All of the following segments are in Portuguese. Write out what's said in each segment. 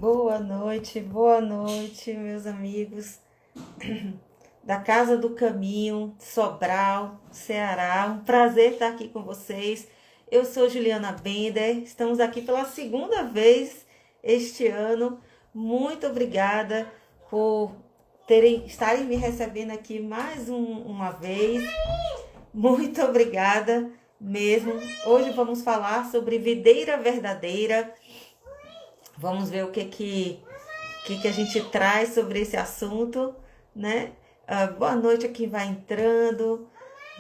boa noite, meus amigos da Casa do Caminho, Sobral, Ceará. Um prazer estar aqui com vocês. Eu sou Juliana Bender, estamos aqui pela segunda vez este ano. Muito obrigada por estarem me recebendo aqui mais uma vez. Muito obrigada mesmo. Hoje vamos falar sobre videira verdadeira. Vamos ver o que a gente traz sobre esse assunto, né? Boa noite a quem vai entrando.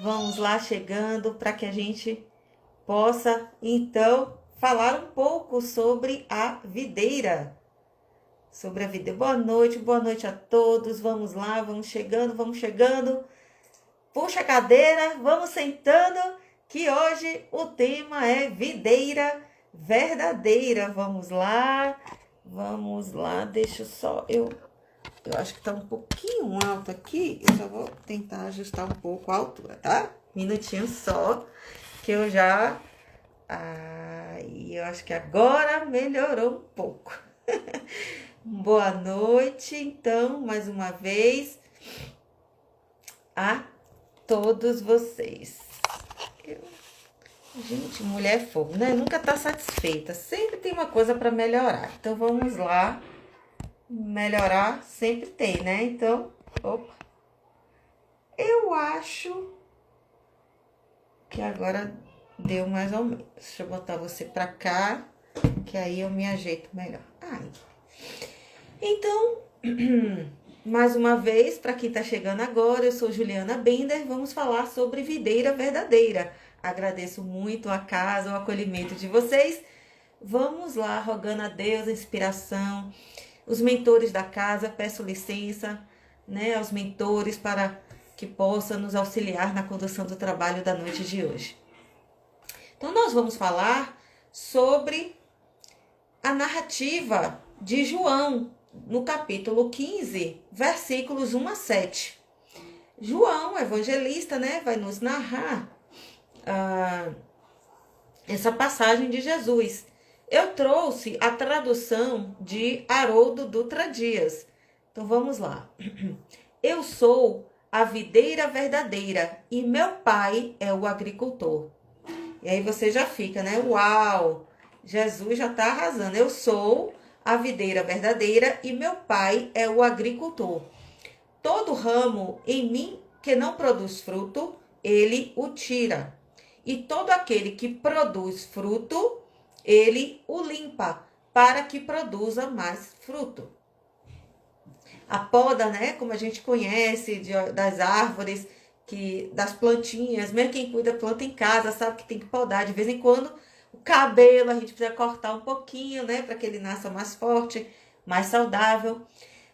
Vamos lá chegando para que a gente possa, então, falar um pouco sobre a videira. Sobre a videira. Boa noite a todos. Vamos lá, vamos chegando. Puxa a cadeira, vamos sentando, que hoje o tema é videira verdadeira. Vamos lá, deixa só, eu acho que tá um pouquinho alto aqui, eu só vou tentar ajustar um pouco a altura, tá? Minutinho só, que eu já, eu acho que agora melhorou um pouco. Boa noite, então, mais uma vez, a todos vocês. Gente, mulher é fogo, né? Nunca tá satisfeita. Sempre tem uma coisa para melhorar. Então, vamos lá. Melhorar sempre tem, né? Então, opa. Eu acho que agora deu mais ou menos. Deixa eu botar você para cá, que aí eu me ajeito melhor. Então, mais uma vez, para quem tá chegando agora, eu sou Juliana Bender. Vamos falar sobre videira verdadeira. Agradeço muito a casa, o acolhimento de vocês. Vamos lá, rogando a Deus a inspiração. Os mentores da casa, peço licença, né, aos mentores para que possam nos auxiliar na condução do trabalho da noite de hoje. Então, nós vamos falar sobre a narrativa de João, no capítulo 15, versículos 1 a 7. João, evangelista, né, vai nos narrar essa passagem de Jesus. Eu trouxe a tradução de Haroldo Dutra Dias. Então vamos lá. Eu sou a videira verdadeira e meu pai é o agricultor. E aí você já fica, né? Uau! Jesus já está arrasando. Eu sou a videira verdadeira e meu pai é o agricultor. Todo ramo em mim que não produz fruto, ele o tira. E todo aquele que produz fruto, ele o limpa, para que produza mais fruto. A poda, né, como a gente conhece das árvores, das plantinhas, mesmo quem cuida planta em casa, sabe que tem que podar de vez em quando. O cabelo a gente precisa cortar um pouquinho, né, para que ele nasça mais forte, mais saudável.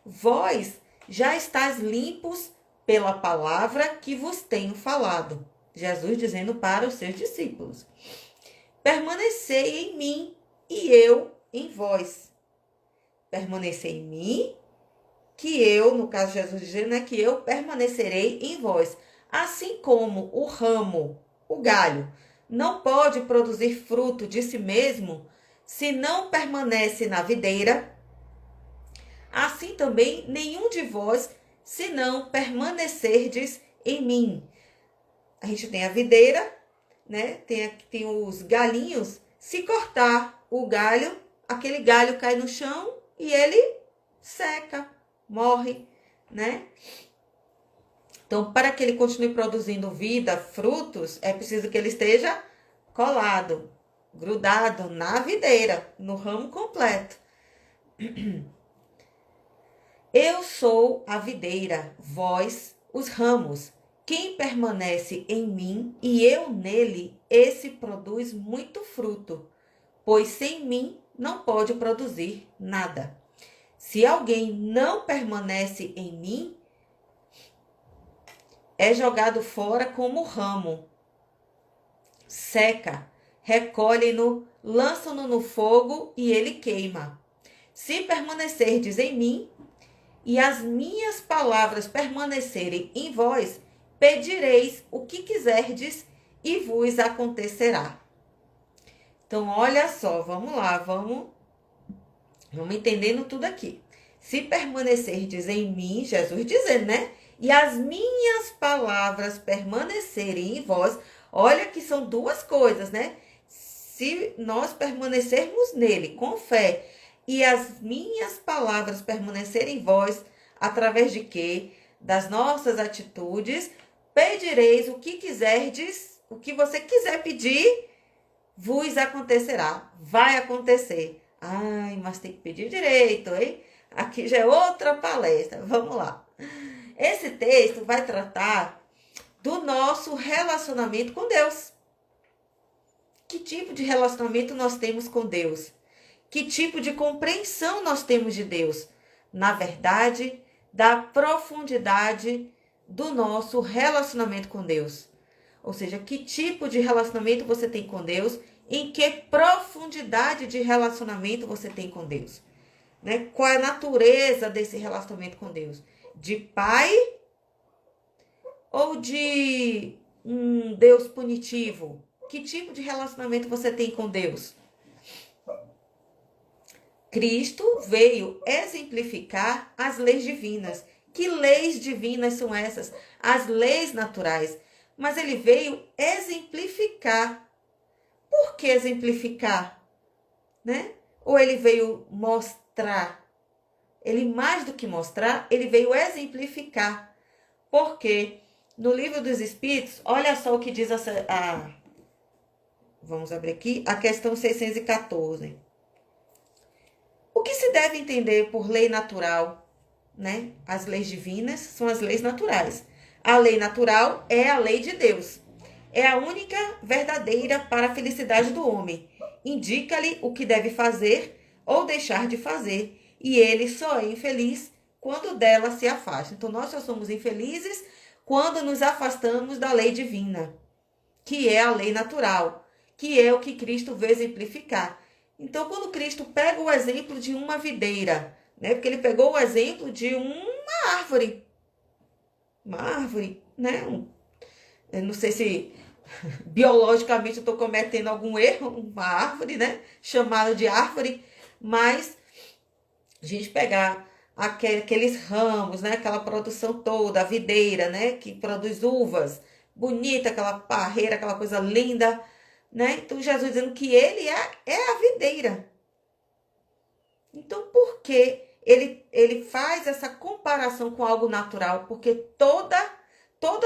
Vós já estáis limpos pela palavra que vos tenho falado. Jesus dizendo para os seus discípulos: permanecei em mim e eu em vós. Permanecei em mim, que eu, no caso Jesus dizendo, né, que eu permanecerei em vós. Assim como o ramo, o galho, não pode produzir fruto de si mesmo se não permanece na videira, assim também nenhum de vós, se não permanecerdes em mim. A gente tem a videira, né? Tem os galhinhos. Se cortar o galho, aquele galho cai no chão e ele seca, morre, né? Então, para que ele continue produzindo vida, frutos, é preciso que ele esteja colado, grudado na videira, no ramo completo. Eu sou a videira, vós os ramos. Quem permanece em mim e eu nele, esse produz muito fruto, pois sem mim não pode produzir nada. Se alguém não permanece em mim, é jogado fora como ramo, seca, recolhem-no, lançam-no no fogo e ele queima. Se permanecerdes em mim e as minhas palavras permanecerem em vós, pedireis o que quiserdes e vos acontecerá. Então, olha só, vamos lá, vamos Vamos entendendo tudo aqui. Se permanecerdes em mim, Jesus dizendo, né? E as minhas palavras permanecerem em vós. Olha que são duas coisas, né? Se nós permanecermos nele com fé e as minhas palavras permanecerem em vós, através de quê? Das nossas atitudes, pedireis o que quiserdes, o que você quiser pedir, vos acontecerá. Vai acontecer. Ai, mas tem que pedir direito, hein? Aqui já é outra palestra. Vamos lá. Esse texto vai tratar do nosso relacionamento com Deus. Que tipo de relacionamento nós temos com Deus? Que tipo de compreensão nós temos de Deus? Na verdade, da profundidade do nosso relacionamento com Deus. Ou seja, que tipo de relacionamento você tem com Deus? Em que profundidade de relacionamento você tem com Deus? Né? Qual é a natureza desse relacionamento com Deus? De pai ou de um Deus punitivo? Que tipo de relacionamento você tem com Deus? Cristo veio exemplificar as leis divinas. Que leis divinas são essas? As leis naturais. Mas ele veio exemplificar. Por que exemplificar? Né? Ou ele veio mostrar? Ele, mais do que mostrar, ele veio exemplificar. Porque no livro dos Espíritos, olha só o que diz vamos abrir aqui, a questão 614. O que se deve entender por lei natural? Né? As leis divinas são as leis naturais. A lei natural é a lei de Deus. É a única verdadeira para a felicidade do homem. Indica-lhe o que deve fazer ou deixar de fazer. E ele só é infeliz quando dela se afasta. Então, nós só somos infelizes quando nos afastamos da lei divina, que é a lei natural, que é o que Cristo veio exemplificar. Então, quando Cristo pega o exemplo de uma videira, né? Porque ele pegou o exemplo de uma árvore. Uma árvore, né? Eu não sei se biologicamente eu estou cometendo algum erro, uma árvore, né? Chamada de árvore, mas a gente pegar aqueles ramos, né? Aquela produção toda, a videira, né? Que produz uvas, bonita, aquela parreira, aquela coisa linda, né? Então, Jesus dizendo que ele é a videira. Então, por que ele faz essa comparação com algo natural? Porque todo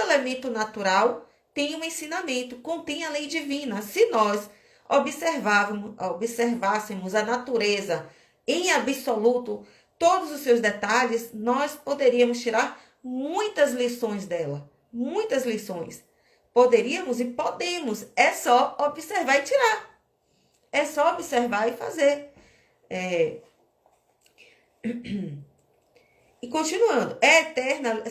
elemento natural tem um ensinamento, contém a lei divina. Se nós observássemos a natureza em absoluto, todos os seus detalhes, nós poderíamos tirar muitas lições dela. Muitas lições. Poderíamos e podemos. É só observar e tirar. É só observar e fazer. E continuando. É eterna,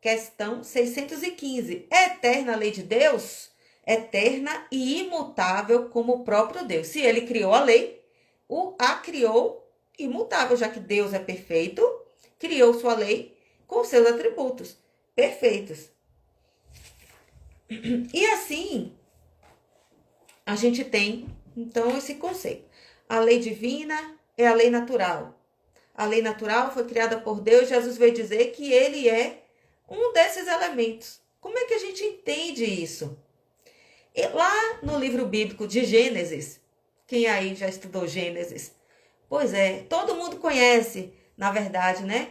questão 615. É eterna a lei de Deus? Eterna e imutável como o próprio Deus. Se ele criou a lei, a criou imutável, já que Deus é perfeito, criou sua lei com seus atributos perfeitos. E assim, a gente tem, então, esse conceito. A lei divina é a lei natural. A lei natural foi criada por Deus. Jesus veio dizer que ele é um desses elementos. Como é que a gente entende isso? E lá no livro bíblico de Gênesis, quem aí já estudou Gênesis? Pois é, todo mundo conhece, na verdade, né?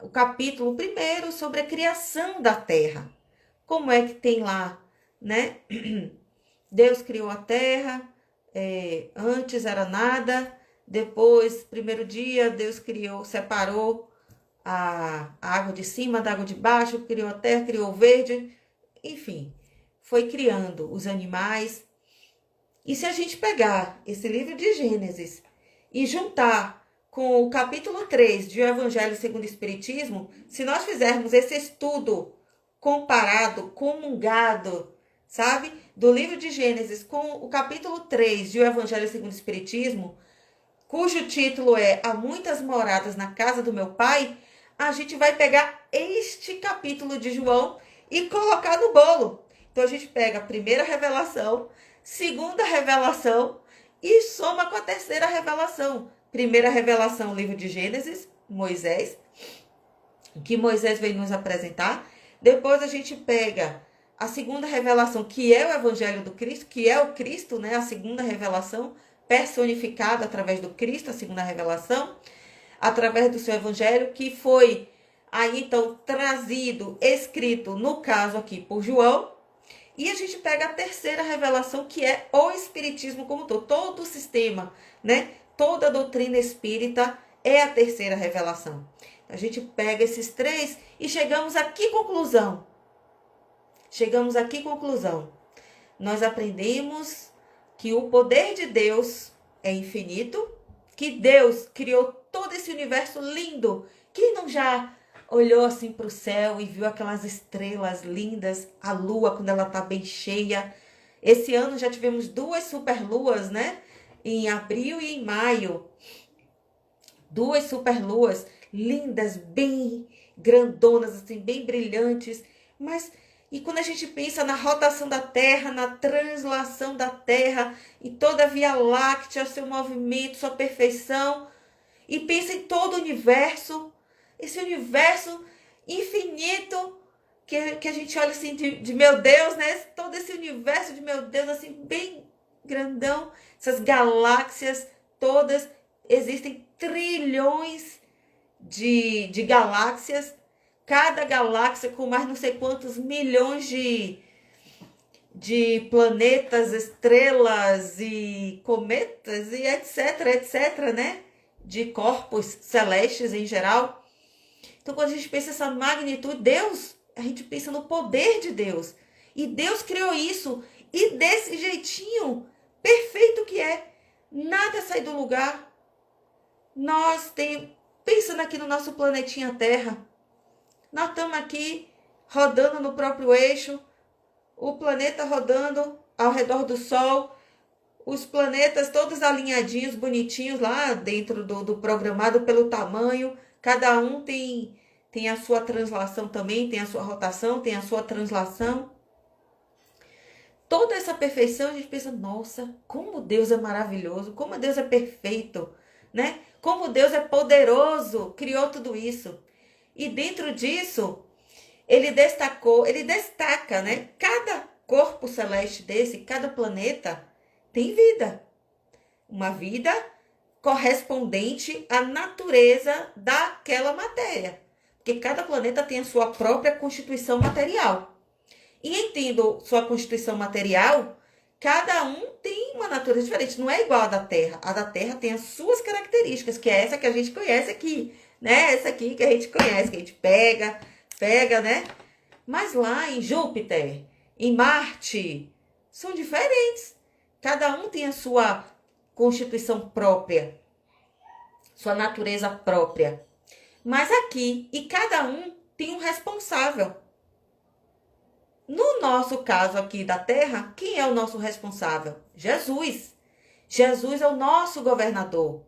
O capítulo 1 sobre a criação da terra. Como é que tem lá, né? Deus criou a terra, antes era nada, depois, primeiro dia, Deus separou a água de cima da água de baixo, criou a terra, criou o verde, enfim, foi criando os animais. E se a gente pegar esse livro de Gênesis e juntar com o capítulo 3 de O Evangelho segundo o Espiritismo, se nós fizermos esse estudo comparado, comungado, sabe, do livro de Gênesis com o capítulo 3 de O Evangelho segundo o Espiritismo, cujo título é Há Muitas Moradas na Casa do Meu Pai, a gente vai pegar este capítulo de João e colocar no bolo. Então, a gente pega a primeira revelação, segunda revelação e soma com a terceira revelação. Primeira revelação, o livro de Gênesis, Moisés, que Moisés veio nos apresentar. Depois a gente pega a segunda revelação, que é o Evangelho do Cristo, que é o Cristo, né? A segunda revelação personificada através do Cristo, a segunda revelação, através do seu Evangelho, que foi aí então trazido, escrito, no caso aqui, por João. E a gente pega a terceira revelação, que é o Espiritismo como todo o sistema, né? Toda a doutrina espírita é a terceira revelação. A gente pega esses três e chegamos a que conclusão? Chegamos a que conclusão? Nós aprendemos que o poder de Deus é infinito, que Deus criou todo esse universo lindo. Quem não já olhou assim para o céu e viu aquelas estrelas lindas, a lua quando ela está bem cheia? Esse ano já tivemos 2 superluas, né? Em abril e em maio. 2 superluas lindas, bem grandonas, assim, bem brilhantes. Mas, e quando a gente pensa na rotação da Terra, na translação da Terra, e toda a Via Láctea, seu movimento, sua perfeição, e pensa em todo o universo, esse universo infinito, que a gente olha assim de meu Deus, né? Todo esse universo de meu Deus, assim, bem grandão, essas galáxias todas, existem trilhões de galáxias, cada galáxia com mais não sei quantos milhões de planetas, estrelas e cometas e etc, né? De corpos celestes em geral. Então, quando a gente pensa essa magnitude, Deus, a gente pensa no poder de Deus. E Deus criou isso, e desse jeitinho perfeito que é. Nada sai do lugar. Nós temos, pensando aqui no nosso planetinha Terra, nós estamos aqui rodando no próprio eixo, o planeta rodando ao redor do Sol, os planetas todos alinhadinhos, bonitinhos lá dentro do programado pelo tamanho. Cada um tem a sua translação também, tem a sua rotação, tem a sua translação. Toda essa perfeição, a gente pensa, nossa, como Deus é maravilhoso, como Deus é perfeito, né? Como Deus é poderoso, criou tudo isso. E dentro disso, ele destaca, né? Cada corpo celeste desse, cada planeta tem vida. Uma vida correspondente à natureza daquela matéria. Porque cada planeta tem a sua própria constituição material. E entendo sua constituição material, cada um tem uma natureza diferente. Não é igual a da Terra. A da Terra tem as suas características, que é essa que a gente conhece aqui, né? Essa aqui que a gente conhece, que a gente pega, né? Mas lá em Júpiter, em Marte, são diferentes. Cada um tem a sua constituição própria, sua natureza própria. Mas aqui, e cada um tem um responsável. No nosso caso aqui da Terra, quem é o nosso responsável? Jesus. Jesus é o nosso governador.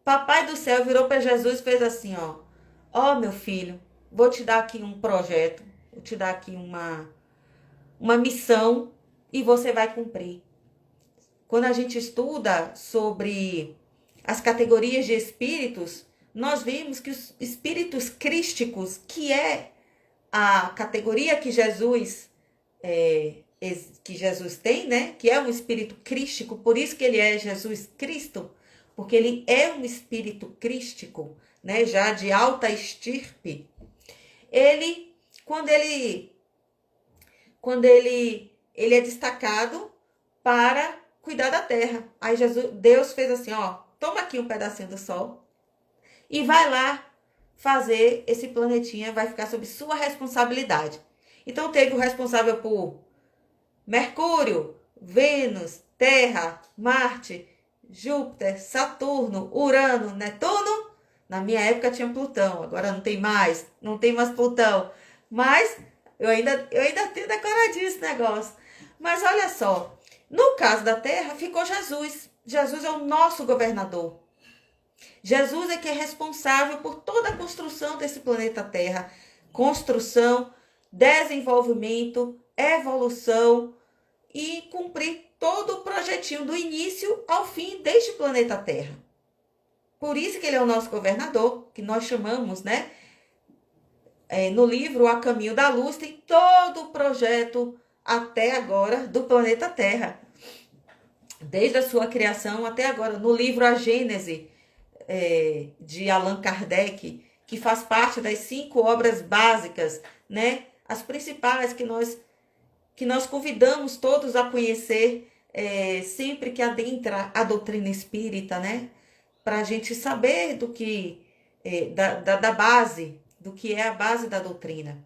Papai do céu virou para Jesus e fez assim, ó. Ó, meu filho, vou te dar aqui um projeto, vou te dar aqui uma missão e você vai cumprir. Quando a gente estuda sobre as categorias de espíritos, nós vimos que os espíritos crísticos, que é a categoria que Jesus tem, né? Que é um espírito crístico, por isso que ele é Jesus Cristo, porque ele é um espírito crístico, né? Já de alta estirpe. Quando ele é destacado para cuidar da terra. Aí Deus fez assim, ó, toma aqui um pedacinho do sol e vai lá fazer esse planetinha, vai ficar sob sua responsabilidade. Então teve o responsável por Mercúrio, Vênus, Terra, Marte, Júpiter, Saturno, Urano, Netuno. Na minha época tinha Plutão, agora não tem mais Plutão. Mas eu ainda tenho decoradinho esse negócio. Mas olha só, no caso da Terra ficou Jesus. Jesus é o nosso governador. Jesus é que é responsável por toda a construção desse planeta Terra. Construção, desenvolvimento, evolução e cumprir todo o projetinho do início ao fim deste planeta Terra. Por isso que ele é o nosso governador, que nós chamamos, né? No livro A Caminho da Luz, tem todo o projeto até agora do planeta Terra. Desde a sua criação até agora. No livro A Gênese, de Allan Kardec, que faz parte das 5 obras básicas, né? As principais que nós convidamos todos a conhecer sempre que adentra a doutrina espírita, né? Para a gente saber do que, da base, do que é a base da doutrina.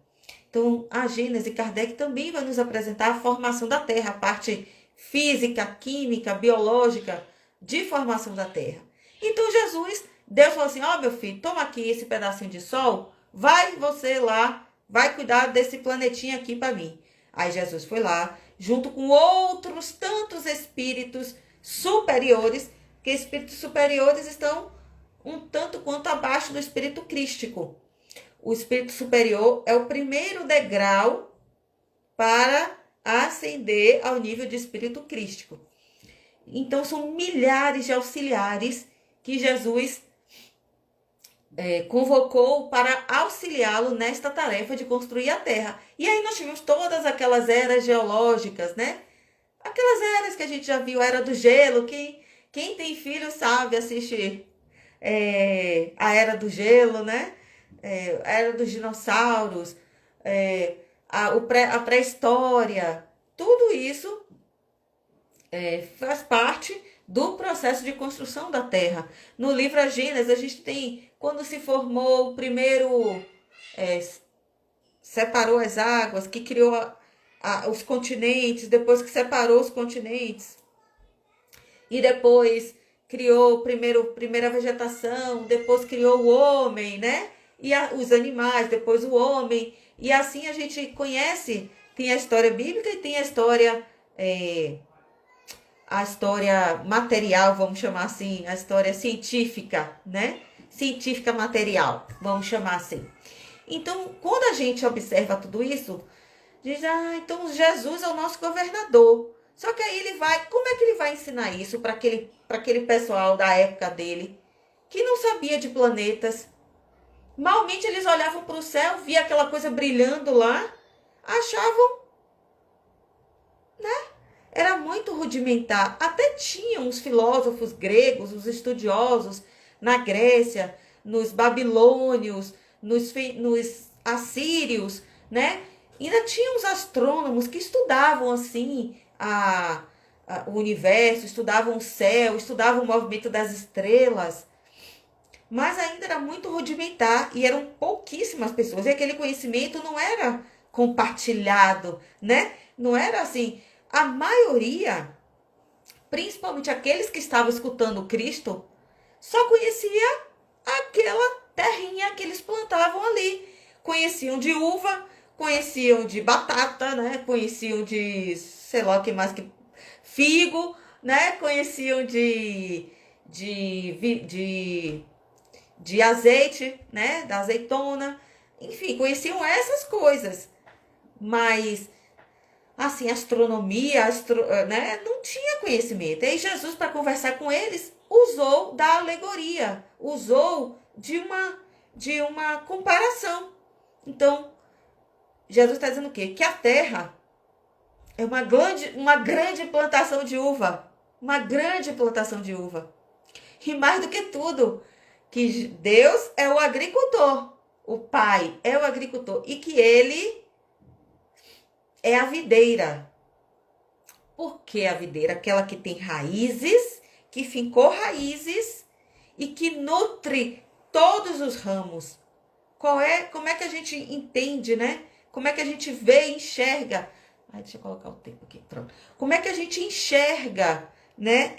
Então, a Gênese, Kardec também vai nos apresentar a formação da Terra, a parte física, química, biológica de formação da Terra. Então, Deus falou assim, ó, meu filho, toma aqui esse pedacinho de sol, vai você lá, vai cuidar desse planetinha aqui para mim. Aí Jesus foi lá, junto com outros tantos espíritos superiores, que espíritos superiores estão um tanto quanto abaixo do espírito crístico. O espírito superior é o primeiro degrau para ascender ao nível de espírito crístico. Então, são milhares de auxiliares que Jesus convocou para auxiliá-lo nesta tarefa de construir a Terra. E aí nós tivemos todas aquelas eras geológicas, né? Aquelas eras que a gente já viu, a era do gelo, quem tem filho sabe assistir a era do gelo, né? A era dos dinossauros, a pré-história, tudo isso faz parte do processo de construção da Terra. No livro A Gênesis, a gente tem quando se formou o primeiro, separou as águas, que criou os continentes, depois que separou os continentes, e depois criou primeira vegetação, depois criou o homem, né? E os animais, depois o homem. E assim a gente conhece, tem a história bíblica e tem a história material, vamos chamar assim, a história científica, né? Científica material, vamos chamar assim. Então, quando a gente observa tudo isso, diz, então Jesus é o nosso governador. Só que aí como é que ele vai ensinar isso para aquele pessoal da época dele, que não sabia de planetas? Malmente eles olhavam para o céu, via aquela coisa brilhando lá, achavam, né? Era muito rudimentar. Até tinham os filósofos gregos, os estudiosos na Grécia, nos babilônios, nos assírios, né? Ainda tinham os astrônomos que estudavam assim o universo, estudavam o céu, estudavam o movimento das estrelas. Mas ainda era muito rudimentar e eram pouquíssimas pessoas. E aquele conhecimento não era compartilhado, né? Não era assim. A maioria, principalmente aqueles que estavam escutando Cristo, só conhecia aquela terrinha que eles plantavam ali. Conheciam de uva, conheciam de batata, né? Conheciam de, sei lá o que mais, figo, né? Conheciam de azeite, né? Da azeitona. Enfim, conheciam essas coisas. Mas, assim, astronomia, né? Não tinha conhecimento. E aí Jesus, para conversar com eles, usou da alegoria. Usou de uma comparação. Então, Jesus está dizendo o quê? Que a terra é uma grande plantação de uva. Uma grande plantação de uva. E mais do que tudo, que Deus é o agricultor. O Pai é o agricultor. E que Ele é a videira. Por que a videira? Aquela que tem raízes, que fincou raízes e que nutre todos os ramos. Como é que a gente entende, né? Como é que a gente vê e enxerga? Deixa eu colocar o tempo aqui. Pronto. Como é que a gente enxerga, né?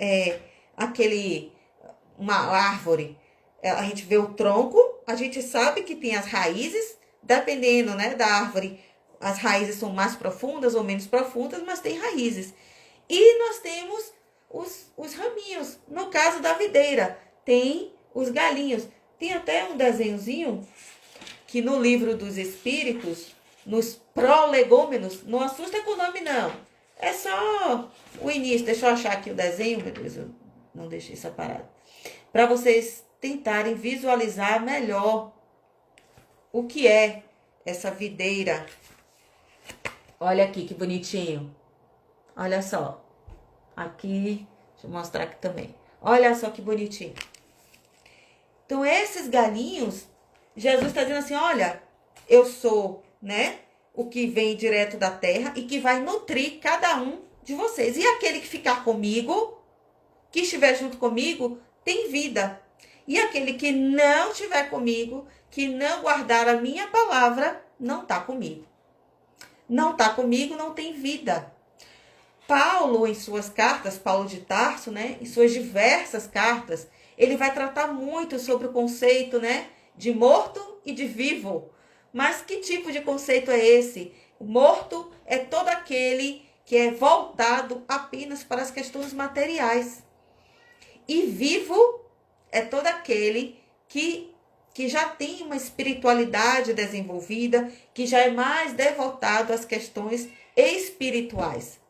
Uma árvore. A gente vê o tronco, a gente sabe que tem as raízes, dependendo, né, da árvore. As raízes são mais profundas ou menos profundas, mas tem raízes. E nós temos os raminhos. No caso da videira, tem os galinhos. Tem até um desenhozinho que no livro dos espíritos, nos prolegômenos, não assusta com o nome não. É só o início. Deixa eu achar aqui o desenho, meu Deus, eu não deixei separado. Para vocês tentarem visualizar melhor o que é essa videira. Olha aqui que bonitinho. Olha só. Aqui, deixa eu mostrar aqui também. Olha só que bonitinho. Então, esses galinhos, Jesus está dizendo assim, olha, eu sou, né, o que vem direto da terra e que vai nutrir cada um de vocês. E aquele que ficar comigo, que estiver junto comigo, tem vida. E aquele que não estiver comigo, que não guardar a minha palavra, não está comigo. Não está comigo, não tem vida. Paulo, em suas cartas, Paulo de Tarso, né, em suas diversas cartas, ele vai tratar muito sobre o conceito, né, de morto e de vivo. Mas que tipo de conceito é esse? O morto é todo aquele que é voltado apenas para as questões materiais. E vivo é todo aquele que já tem uma espiritualidade desenvolvida, que já é mais devotado às questões espirituais.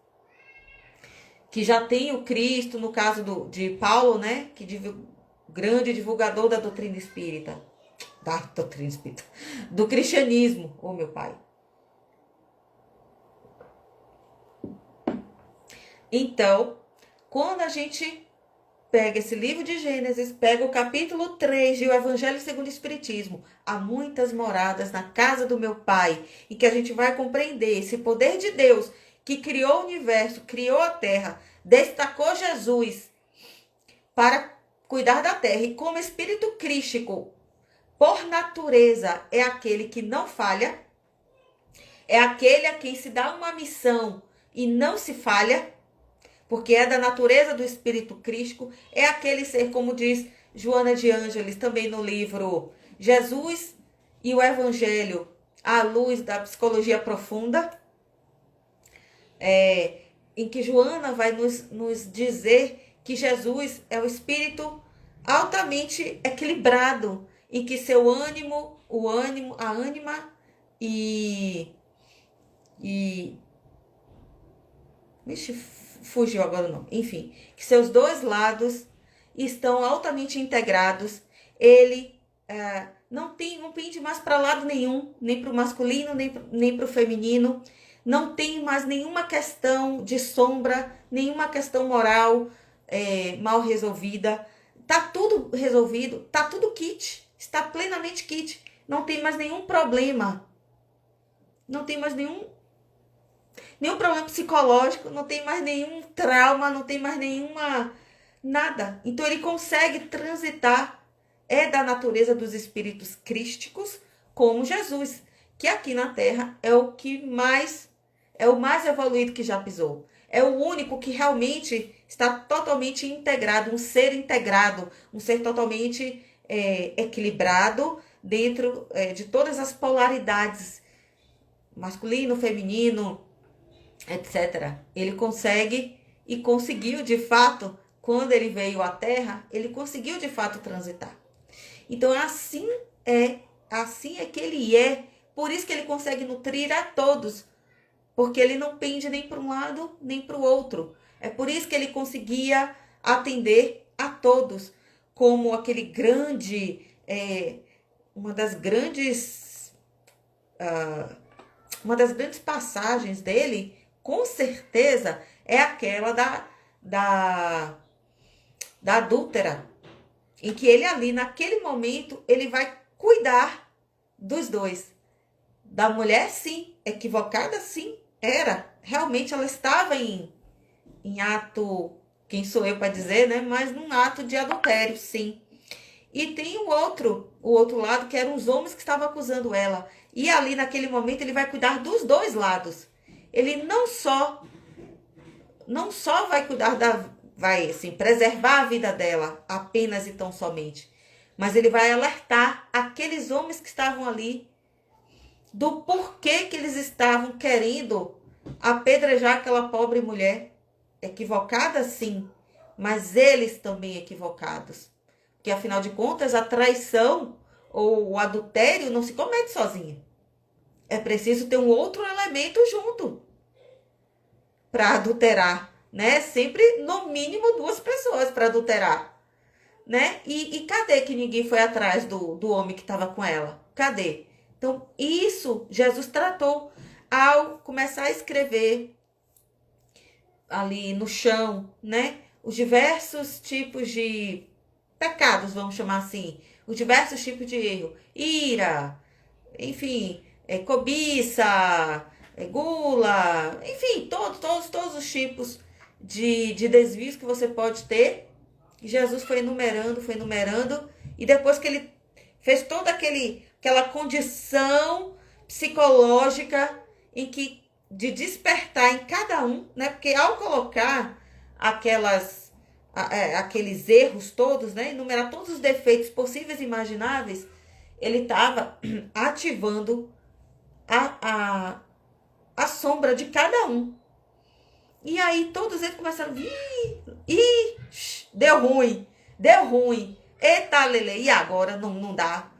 Que já tem o Cristo, no caso de Paulo, né? Que grande divulgador da doutrina espírita. Da doutrina espírita. Do cristianismo, oh meu pai. Então, quando a gente pega esse livro de Gênesis, pega o capítulo 3 de O Evangelho segundo o Espiritismo, há muitas moradas na casa do meu pai, e que a gente vai compreender esse poder de Deus que criou o universo, criou a terra, destacou Jesus para cuidar da terra. E como espírito crístico, por natureza, é aquele que não falha, é aquele a quem se dá uma missão e não se falha, porque é da natureza do espírito crístico, é aquele ser, como diz Joana de Ângeles, também no livro Jesus e o Evangelho à luz da psicologia profunda, em que Joana vai nos dizer que Jesus é o espírito altamente equilibrado, em que seu ânimo, a ânima fugiu agora o nome. Enfim, que seus dois lados estão altamente integrados. Ele não pende mais para lado nenhum, nem para o masculino, nem para o feminino. Não tem mais nenhuma questão de sombra, nenhuma questão moral mal resolvida. Tá tudo resolvido, tá tudo kit, está plenamente kit. Não tem mais nenhum problema. Não tem mais nenhum problema psicológico, não tem mais nenhum trauma, não tem mais nada. Então ele consegue transitar, é da natureza dos espíritos crísticos, como Jesus, que aqui na Terra é o mais evoluído que já pisou. É o único que realmente está totalmente integrado, um ser totalmente equilibrado dentro de todas as polaridades, masculino, feminino, etc. Ele consegue e conseguiu de fato, quando ele veio à Terra, ele conseguiu de fato transitar. Então assim é que ele é, por isso que ele consegue nutrir a todos, porque ele não pende nem para um lado nem para o outro. É por isso que ele conseguia atender a todos, como aquele grande, uma das grandes passagens dele, com certeza, é aquela da adúltera, em que ele ali, naquele momento, ele vai cuidar dos dois. Da mulher, sim, equivocada, sim, realmente ela estava em ato, quem sou eu para dizer, né? Mas num ato de adultério, sim. E tem o outro lado, que eram os homens que estavam acusando ela. E ali, naquele momento, ele vai cuidar dos dois lados. Ele não só vai cuidar vai assim, preservar a vida dela, apenas e tão somente. Mas ele vai alertar aqueles homens que estavam ali do porquê que eles estavam querendo apedrejar aquela pobre mulher. Equivocada, sim, mas eles também equivocados. Porque, afinal de contas, a traição ou o adultério não se comete sozinha. É preciso ter um outro elemento junto para adulterar, né? Sempre, no mínimo, 2 pessoas para adulterar. né? E cadê que ninguém foi atrás do homem que estava com ela? Cadê? Então, isso Jesus tratou ao começar a escrever ali no chão, né? Os diversos tipos de pecados, vamos chamar assim. Os diversos tipos de erro. Ira, enfim, cobiça, gula, enfim, todos os tipos de desvios que você pode ter. Jesus foi enumerando, e depois que ele fez toda aquela condição psicológica em que de despertar em cada um, né? Porque ao colocar aqueles erros todos, né? Enumerar todos os defeitos possíveis e imagináveis, ele estava ativando a sombra de cada um. E aí todos eles começaram, deu ruim, eita lele, e agora não dá.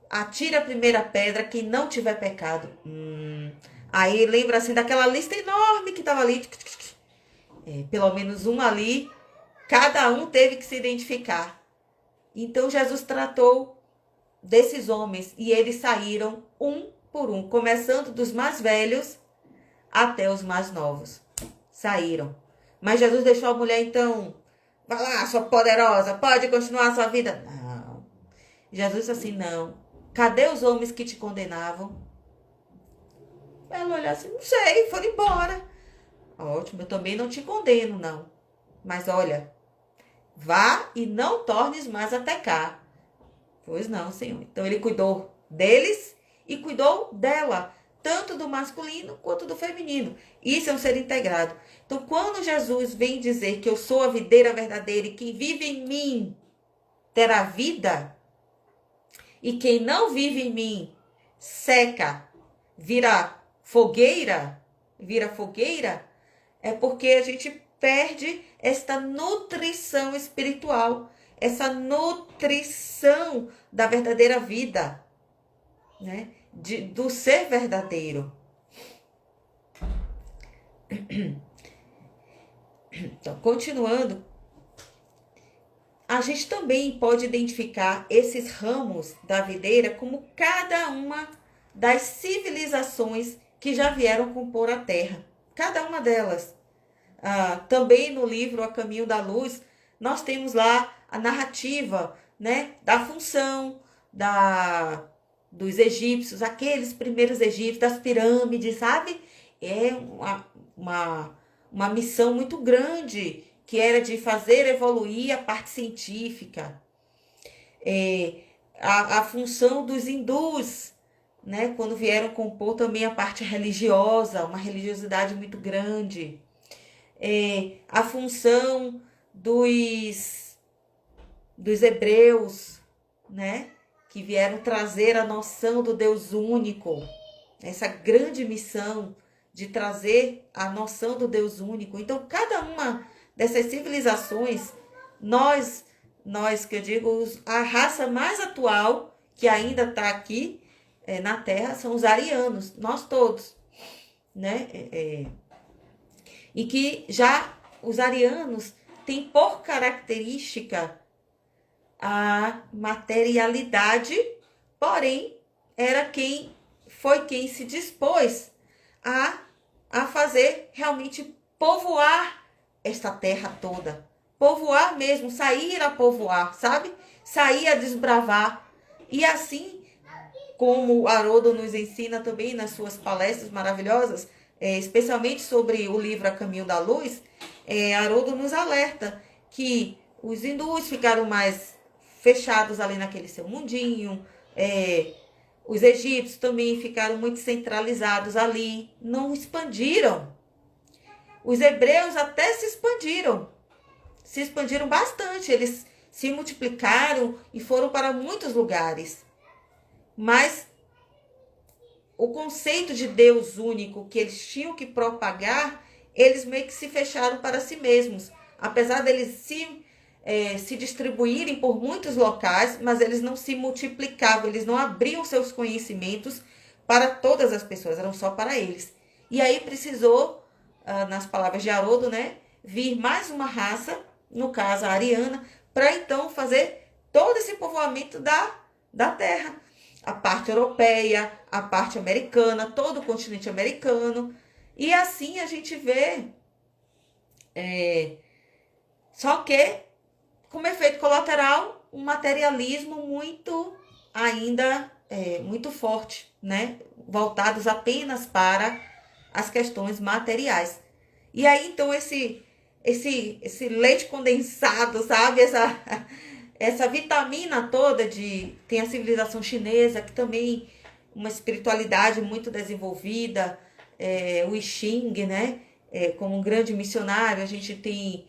Atira a primeira pedra quem não tiver pecado. Aí lembra assim daquela lista enorme que estava ali, pelo menos um ali, cada um teve que se identificar. Então Jesus tratou desses homens e eles saíram um por um, começando dos mais velhos até os mais novos. Saíram. Mas Jesus deixou a mulher, então, vai lá, sua poderosa, pode continuar a sua vida. Não. Jesus assim, não. Cadê os homens que te condenavam? Ela olhou assim, não sei, foram embora. Ótimo, eu também não te condeno, não. Mas olha, vá e não tornes mais a pecar. Pois não, Senhor. Então ele cuidou deles e cuidou dela, tanto do masculino quanto do feminino. Isso é um ser integrado. Então, quando Jesus vem dizer que eu sou a videira verdadeira e quem vive em mim terá vida, e quem não vive em mim seca, vira fogueira, é porque a gente perde esta nutrição espiritual, essa nutrição da verdadeira vida, né? Do ser verdadeiro. Então, continuando, a gente também pode identificar esses ramos da videira como cada uma das civilizações que já vieram compor a terra. Cada uma delas. Também no livro A Caminho da Luz, nós temos lá a narrativa, né, da função dos egípcios, aqueles primeiros egípcios, das pirâmides, sabe? É uma missão muito grande, que era de fazer evoluir a parte científica. A função dos hindus, né, quando vieram compor também a parte religiosa, uma religiosidade muito grande. A função dos hebreus, né, que vieram trazer a noção do Deus único, essa grande missão de trazer a noção do Deus único. Então, cada uma dessas civilizações, nós que eu digo, a raça mais atual que ainda está aqui na Terra são os arianos, nós todos, né? E que já os arianos têm por característica a materialidade, porém, foi quem se dispôs a fazer realmente povoar esta terra toda. Povoar mesmo, sair a povoar, sabe? Sair a desbravar. E assim, como Haroldo nos ensina também nas suas palestras maravilhosas, especialmente sobre o livro A Caminho da Luz, Haroldo nos alerta que os hindus ficaram mais fechados ali naquele seu mundinho, os egípcios também ficaram muito centralizados ali, não expandiram. Os hebreus até se expandiram bastante, eles se multiplicaram e foram para muitos lugares. Mas o conceito de Deus único que eles tinham que propagar, eles meio que se fecharam para si mesmos. Apesar deles se distribuírem por muitos locais, mas eles não se multiplicavam, eles não abriam seus conhecimentos para todas as pessoas, eram só para eles. E aí precisou, nas palavras de Haroldo, né, vir mais uma raça, no caso a ariana, para então fazer todo esse povoamento da Terra. A parte europeia, a parte americana, todo o continente americano. E assim a gente vê, só que como efeito colateral, um materialismo ainda muito forte, né? Voltados apenas para as questões materiais. E aí, então, esse leite condensado, sabe? Essa vitamina toda tem a civilização chinesa, que também uma espiritualidade muito desenvolvida, o I Ching, né? Como um grande missionário, a gente tem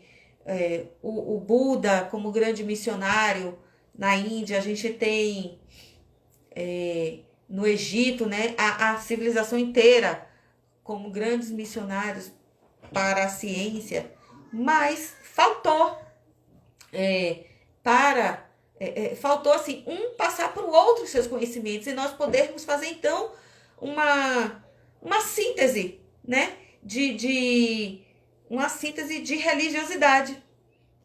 o Buda como grande missionário na Índia, a gente tem no Egito, né? A civilização inteira como grandes missionários para a ciência, mas faltou faltou assim passar para o outro os seus conhecimentos e nós podermos fazer então uma síntese, né, de uma síntese de religiosidade.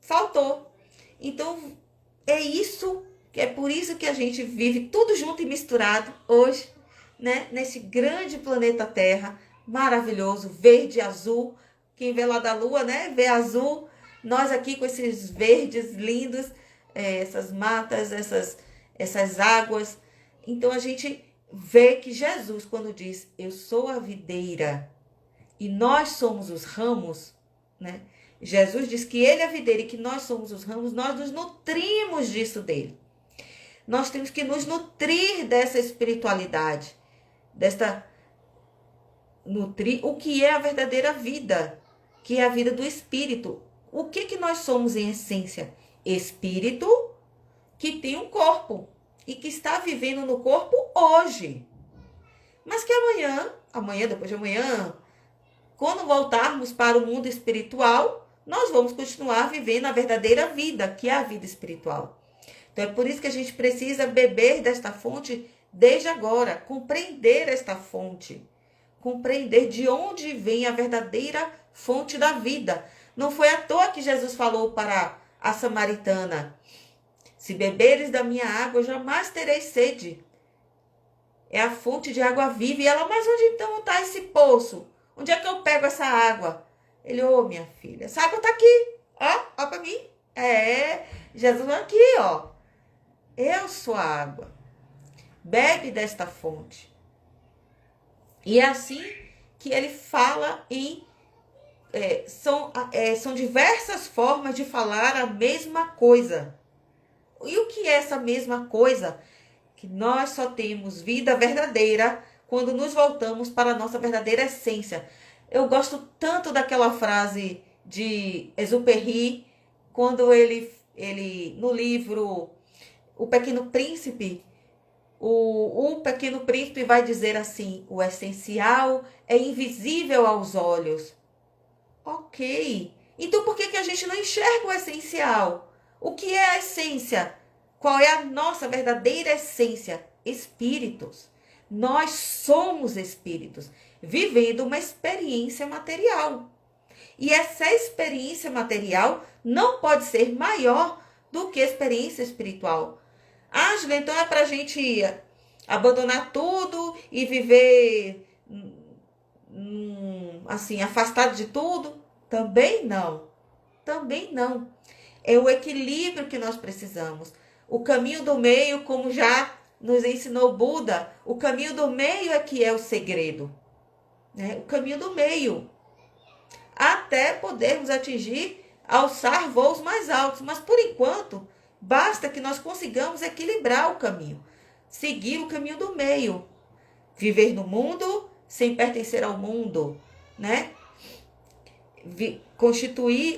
Faltou. Então é por isso que a gente vive tudo junto e misturado hoje, né, nesse grande planeta Terra maravilhoso, verde, azul. Quem vê lá da Lua, né, vê azul. Nós aqui com esses verdes lindos, essas matas, essas águas. Então a gente vê que Jesus, quando diz, eu sou a videira e nós somos os ramos, né? Jesus diz que ele é a videira e que nós somos os ramos, nós nos nutrimos disso dele. Nós temos que nos nutrir dessa espiritualidade, nutrir o que é a verdadeira vida, que é a vida do espírito. O que nós somos em essência? Espírito que tem um corpo e que está vivendo no corpo hoje. Mas que amanhã, depois de amanhã, quando voltarmos para o mundo espiritual, nós vamos continuar vivendo a verdadeira vida, que é a vida espiritual. Então é por isso que a gente precisa beber desta fonte desde agora, compreender esta fonte, compreender de onde vem a verdadeira fonte da vida. Não foi à toa que Jesus falou para a samaritana, se beberes da minha água, jamais tereis sede. É a fonte de água viva. E ela, mas onde então está esse poço? Onde é que eu pego essa água? Ele, minha filha, essa água está aqui. Ó para mim. Jesus aqui, ó. Eu sou a água. Bebe desta fonte. E é assim que ele fala são diversas formas de falar a mesma coisa. E o que é essa mesma coisa? Que nós só temos vida verdadeira quando nos voltamos para a nossa verdadeira essência. Eu gosto tanto daquela frase de Exupéry, quando ele no livro O Pequeno Príncipe, o Pequeno Príncipe vai dizer assim, o essencial é invisível aos olhos. Ok. Então por que a gente não enxerga o essencial? O que é a essência? Qual é a nossa verdadeira essência? Espíritos. Nós somos espíritos, vivendo uma experiência material. E essa experiência material não pode ser maior do que a experiência espiritual. Ângela, então é para a gente abandonar tudo e viver assim, afastado de tudo? Também não. Também não. É o equilíbrio que nós precisamos. O caminho do meio, como já nos ensinou Buda, o caminho do meio é que é o segredo. Né? O caminho do meio. Até podermos alçar voos mais altos. Mas, por enquanto, basta que nós consigamos equilibrar o caminho. Seguir o caminho do meio. Viver no mundo sem pertencer ao mundo. Né?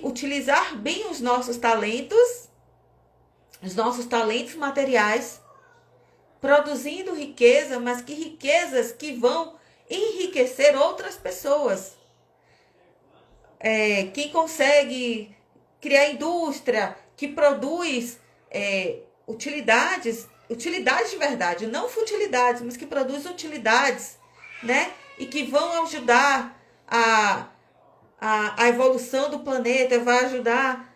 Utilizar bem os nossos talentos materiais, produzindo riqueza, mas que riquezas que vão enriquecer outras pessoas. Quem consegue criar indústria que produz utilidades de verdade, não futilidades, mas que produz utilidades, né? E que vão ajudar a evolução do planeta, vai ajudar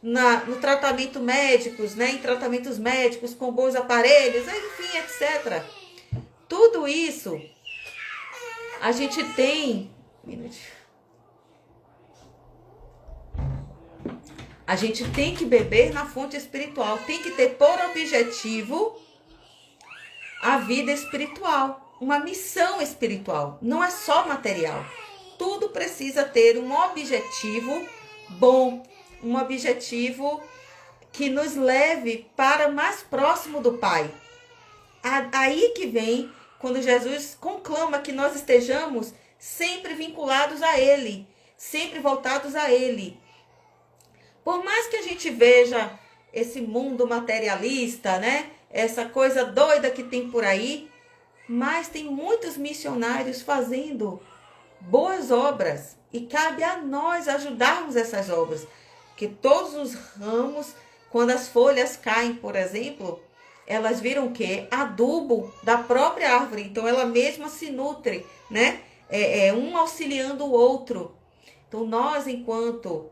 no tratamento médicos, né? Em tratamentos médicos com bons aparelhos, enfim, etc. Tudo isso a gente tem. A gente tem que beber na fonte espiritual, tem que ter por objetivo a vida espiritual, uma missão espiritual, não é só material. Tudo precisa ter um objetivo bom, um objetivo que nos leve para mais próximo do Pai. Aí que vem quando Jesus conclama que nós estejamos sempre vinculados a Ele, sempre voltados a Ele. Por mais que a gente veja esse mundo materialista, né? Essa coisa doida que tem por aí, mas tem muitos missionários fazendo boas obras e cabe a nós ajudarmos essas obras. Porque todos os ramos, quando as folhas caem, por exemplo, elas viram o quê? Adubo da própria árvore. Então ela mesma se nutre, né? Um auxiliando o outro. Então nós, enquanto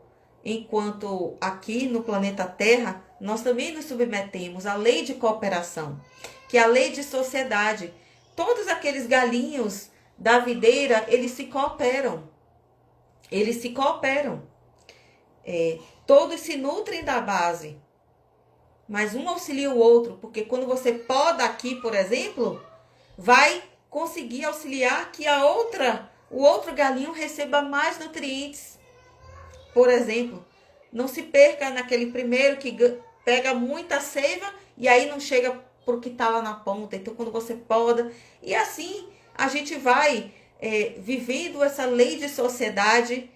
aqui no planeta Terra, nós também nos submetemos à lei de cooperação, que é a lei de sociedade. Todos aqueles galinhos da videira, eles se cooperam. Eles se cooperam. Todos se nutrem da base. Mas um auxilia o outro, porque quando você poda aqui, por exemplo, vai conseguir auxiliar que o outro galinho receba mais nutrientes. Por exemplo, não se perca naquele primeiro que pega muita seiva e aí não chega para o que está lá na ponta. Então, quando você poda, e assim a gente vai vivendo essa lei de sociedade,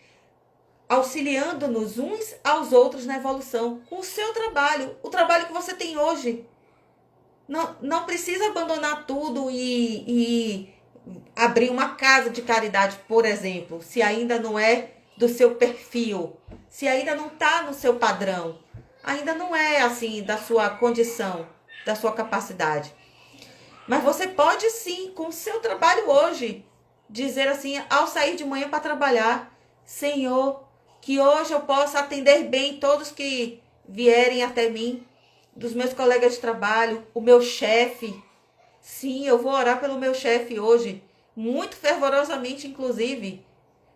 auxiliando-nos uns aos outros na evolução. Com o seu trabalho, o trabalho que você tem hoje. Não precisa abandonar tudo e abrir uma casa de caridade, por exemplo, se ainda não é do seu perfil, se ainda não está no seu padrão, ainda não é assim da sua condição, da sua capacidade. Mas você pode sim, com o seu trabalho hoje, dizer assim, ao sair de manhã para trabalhar: Senhor, que hoje eu possa atender bem todos que vierem até mim, dos meus colegas de trabalho, o meu chefe. Sim, eu vou orar pelo meu chefe hoje, muito fervorosamente, inclusive,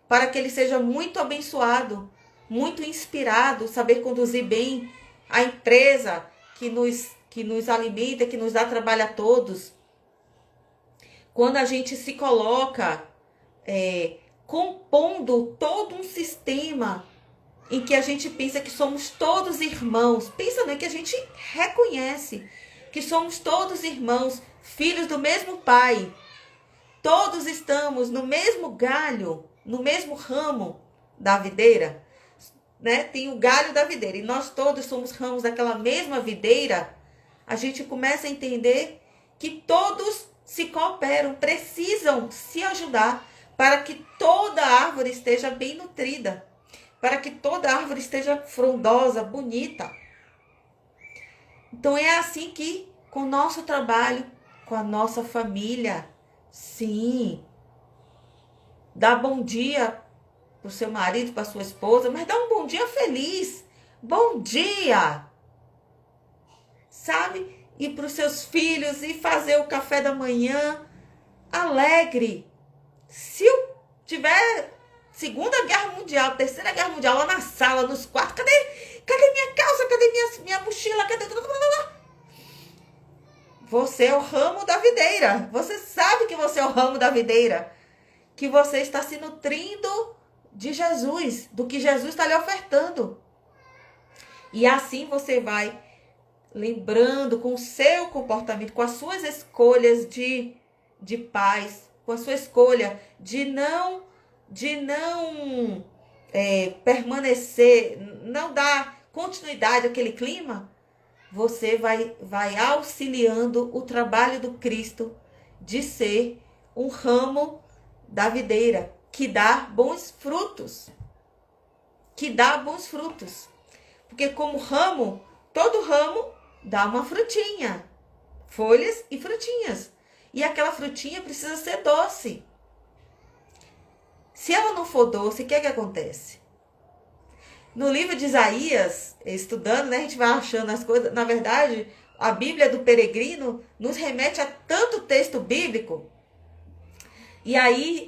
para que ele seja muito abençoado, muito inspirado, saber conduzir bem a empresa que nos alimenta, que nos dá trabalho a todos. Quando a gente se coloca compondo todo um sistema em que a gente pensa que somos todos irmãos, pensa, né, que a gente reconhece que somos todos irmãos, filhos do mesmo Pai. Todos estamos no mesmo galho, no mesmo ramo da videira, né? Tem o galho da videira e nós todos somos ramos daquela mesma videira. A gente começa a entender que todos se cooperam, precisam se ajudar para que toda árvore esteja bem nutrida, para que toda árvore esteja frondosa, bonita. Então é assim que, com o nosso trabalho, com a nossa família, sim, dá bom dia para o seu marido, para a sua esposa, mas dá um bom dia feliz. Bom dia! Sabe? E para os seus filhos, e fazer o café da manhã alegre. Se eu tiver Segunda Guerra Mundial, Terceira Guerra Mundial, lá na sala, nos quartos, cadê minha calça? Cadê minha mochila? Cadê tudo? Você é o ramo da videira. Você sabe que você é o ramo da videira. Que você está se nutrindo de Jesus, do que Jesus está lhe ofertando. E assim você vai lembrando com o seu comportamento, com as suas escolhas de paz, com a sua escolha de não permanecer, não dar continuidade àquele clima, você vai auxiliando o trabalho do Cristo de ser um ramo da videira que dá bons frutos. Que dá bons frutos. Porque como ramo, todo ramo dá uma frutinha. Folhas e frutinhas. E aquela frutinha precisa ser doce. Se ela não for doce, o que é que acontece? No livro de Isaías, estudando, né, a gente vai achando as coisas. Na verdade, a Bíblia do Peregrino nos remete a tanto texto bíblico. E aí,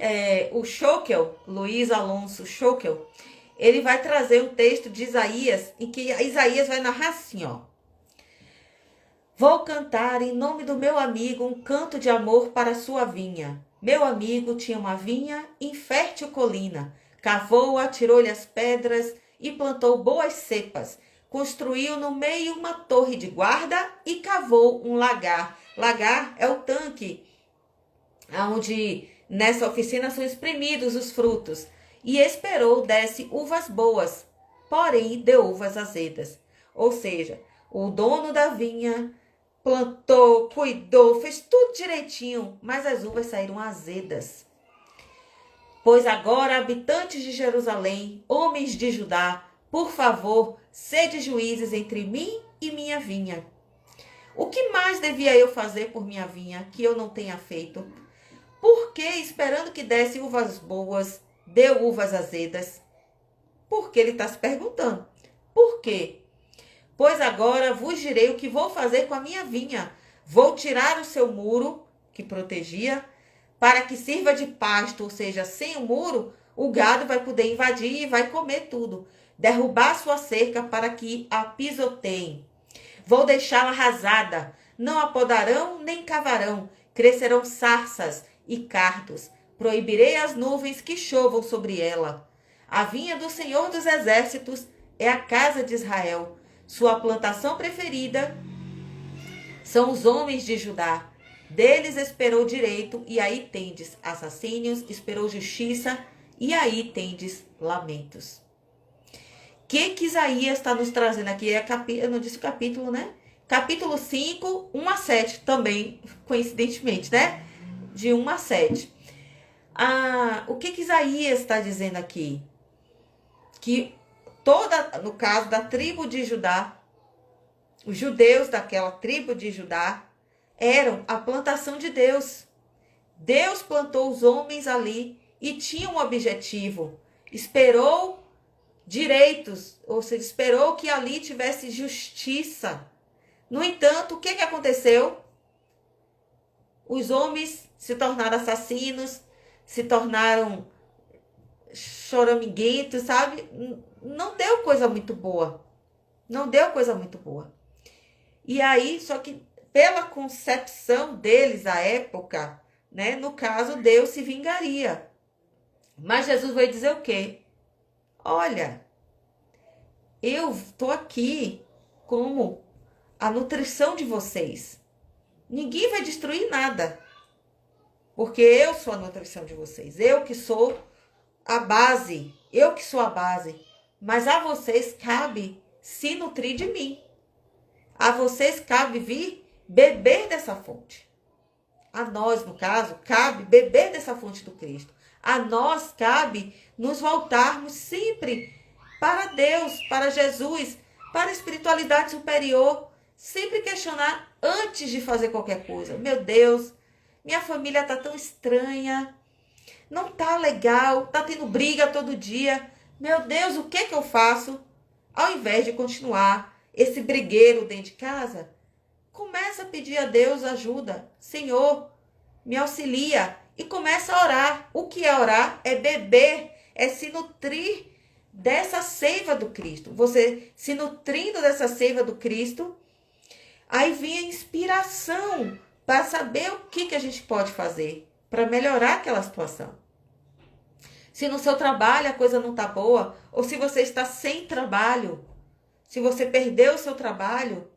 o Schockel, Luiz Alonso Schockel, ele vai trazer um texto de Isaías, em que Isaías vai narrar assim, ó. Vou cantar em nome do meu amigo um canto de amor para a sua vinha. Meu amigo tinha uma vinha em fértil colina. Cavou-a, tirou-lhe as pedras e plantou boas cepas. Construiu no meio uma torre de guarda e cavou um lagar. Lagar é o tanque onde nessa oficina são espremidos os frutos. E esperou desse uvas boas, porém deu uvas azedas. Ou seja, o dono da vinha plantou, cuidou, fez tudo direitinho, mas as uvas saíram azedas. Pois agora, habitantes de Jerusalém, homens de Judá, por favor, sede juízes entre mim e minha vinha. O que mais devia eu fazer por minha vinha que eu não tenha feito? Por que, esperando que desse uvas boas, deu uvas azedas? Por que ele está se perguntando? Por quê? Pois agora vos direi o que vou fazer com a minha vinha. Vou tirar o seu muro, que protegia, para que sirva de pasto, ou seja, sem o muro, o gado vai poder invadir e vai comer tudo. Derrubar sua cerca para que a pisoteiem. Vou deixá-la arrasada. Não a podarão nem cavarão. Crescerão sarças e cardos. Proibirei as nuvens que chovam sobre ela. A vinha do Senhor dos Exércitos é a casa de Israel. Sua plantação preferida são os homens de Judá. Deles esperou direito, e aí tendes assassínios, esperou justiça, e aí tendes lamentos. O que Isaías está nos trazendo aqui? Eu não disse o capítulo, né? Capítulo 5, 1 a 7, também, coincidentemente, né? De 1 a 7. O que Isaías está dizendo aqui? Que no caso da tribo de Judá, os judeus daquela tribo de Judá eram a plantação de Deus. Deus plantou os homens ali e tinha um objetivo. Esperou direitos, ou seja, esperou que ali tivesse justiça. No entanto, o que aconteceu? Os homens se tornaram assassinos, se tornaram choramiguentos, sabe? Não deu coisa muito boa. Não deu coisa muito boa. E aí, só que pela concepção deles à época, né? No caso, Deus se vingaria. Mas Jesus vai dizer o quê? Olha, eu estou aqui como a nutrição de vocês. Ninguém vai destruir nada. Porque eu sou a nutrição de vocês. Eu que sou a base. Eu que sou a base. Mas a vocês cabe se nutrir de mim. A vocês cabe vir beber dessa fonte. A nós, no caso, cabe beber dessa fonte do Cristo. A nós cabe nos voltarmos sempre para Deus, para Jesus, para a espiritualidade superior. Sempre questionar antes de fazer qualquer coisa. Meu Deus, minha família está tão estranha. Não tá legal, tá tendo briga todo dia. Meu Deus, o que eu faço? Ao invés de continuar esse brigueiro dentro de casa, começa a pedir a Deus ajuda. Senhor, me auxilia. E começa a orar. O que é orar? É beber, é se nutrir dessa seiva do Cristo. Você se nutrindo dessa seiva do Cristo, aí vem a inspiração para saber o que a gente pode fazer para melhorar aquela situação. Se no seu trabalho a coisa não está boa, ou se você está sem trabalho, se você perdeu o seu trabalho,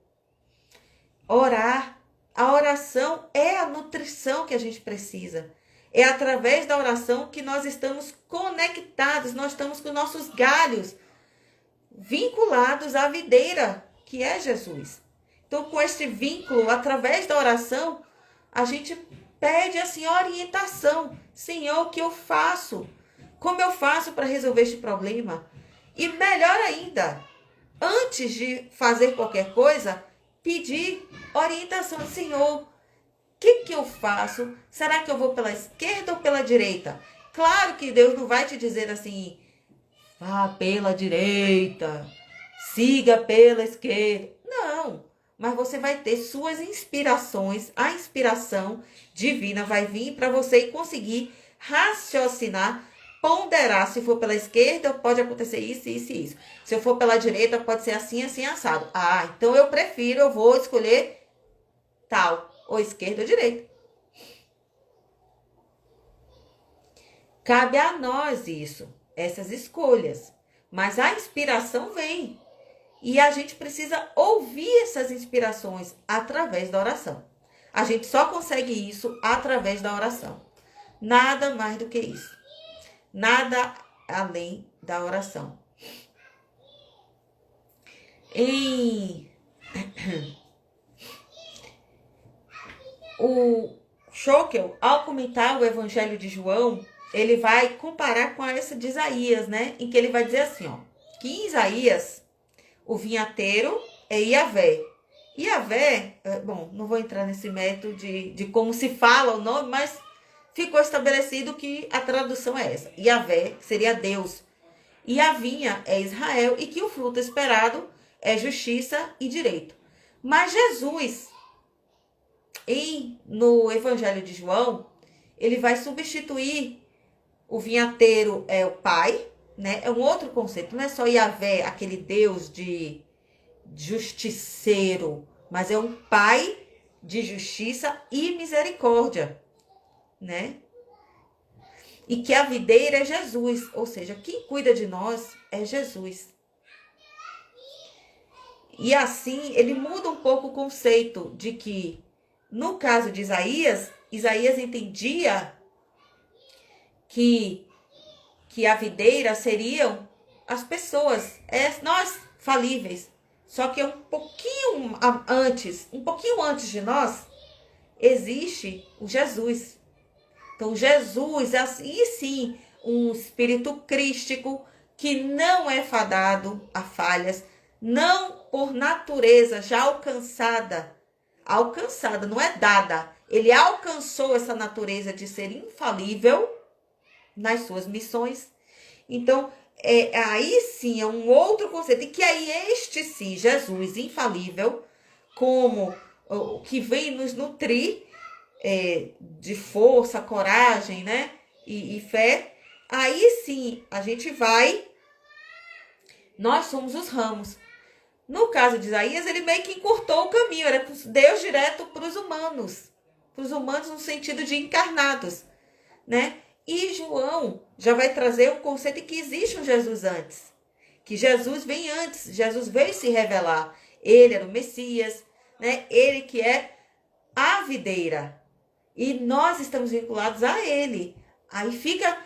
orar. A oração é a nutrição que a gente precisa. É através da oração que nós estamos conectados, nós estamos com nossos galhos vinculados à videira, que é Jesus. Então, com esse vínculo, através da oração, a gente pede assim orientação. Senhor, o que eu faço? Como eu faço para resolver este problema? E melhor ainda, antes de fazer qualquer coisa, pedir orientação. Senhor, o que eu faço? Será que eu vou pela esquerda ou pela direita? Claro que Deus não vai te dizer assim, vá pela direita, siga pela esquerda. Não, mas você vai ter suas inspirações, a inspiração divina vai vir para você conseguir raciocinar, ponderar. Se for pela esquerda, pode acontecer isso, isso e isso. Se eu for pela direita, pode ser assim, assim, assado. Ah, então eu vou escolher tal, ou esquerda ou direita. Cabe a nós isso, essas escolhas. Mas a inspiração vem. E a gente precisa ouvir essas inspirações através da oração. A gente só consegue isso através da oração. Nada mais do que isso. Nada além da oração. O Schockel, ao comentar o Evangelho de João, ele vai comparar com essa de Isaías, né? Em que ele vai dizer assim, ó, que em Isaías o vinhateiro é Yahvé. Yahvé, bom, não vou entrar nesse método de como se fala o nome, mas ficou estabelecido que a tradução é essa. Yahvé seria Deus. E a vinha é Israel e que o fruto esperado é justiça e direito. Mas Jesus, no Evangelho de João, ele vai substituir o vinhateiro é o pai, né? É um outro conceito, não é só Yahvé, aquele Deus de justiceiro, mas é um pai de justiça e misericórdia, né? E que a videira é Jesus, ou seja, quem cuida de nós é Jesus. E assim, ele muda um pouco o conceito de que, no caso de Isaías, Isaías entendia que a videira seriam as pessoas, nós falíveis. Só que um pouquinho antes de nós, existe o Jesus. Então, Jesus é assim, sim, um espírito crístico que não é fadado a falhas, não por natureza já alcançada, não é dada. Ele alcançou essa natureza de ser infalível nas suas missões. Então, aí sim é um outro conceito. E que aí este sim, Jesus infalível, como o que vem nos nutrir de força, coragem, né? E fé. Aí sim, a gente nós somos os ramos. No caso de Isaías, ele meio que encurtou o caminho. Era Deus direto para os humanos. Para os humanos no sentido de encarnados, né? E João já vai trazer o conceito de que existe um Jesus antes. Que Jesus vem antes. Jesus veio se revelar. Ele era o Messias, né? Ele que é a videira. E nós estamos vinculados a ele. Aí fica...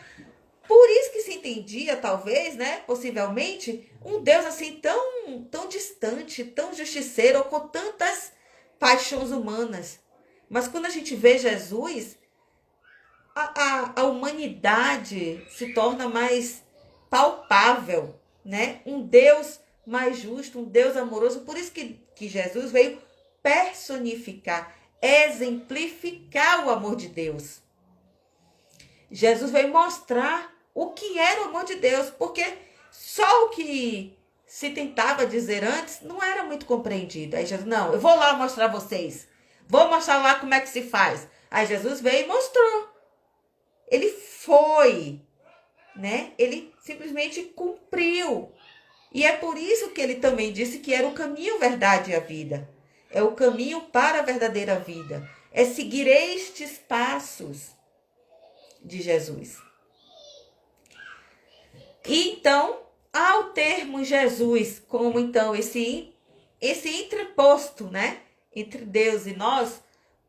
Por isso que se entendia, talvez, né? Possivelmente, um Deus assim tão distante, tão justiceiro, ou com tantas paixões humanas. Mas quando a gente vê Jesus... A humanidade se torna mais palpável, né? Um Deus mais justo, um Deus amoroso. Por isso que Jesus veio personificar, exemplificar o amor de Deus. Jesus veio mostrar o que era o amor de Deus, porque só o que se tentava dizer antes não era muito compreendido. Aí Jesus, não, eu vou lá mostrar a vocês. Vou mostrar lá como é que se faz. Aí Jesus veio e mostrou. Ele foi, né? Ele simplesmente cumpriu. E é por isso que ele também disse que era o caminho, verdade e a vida. É o caminho para a verdadeira vida. É seguir estes passos de Jesus. E então, ao termos Jesus como então esse entreposto, né? Entre Deus e nós,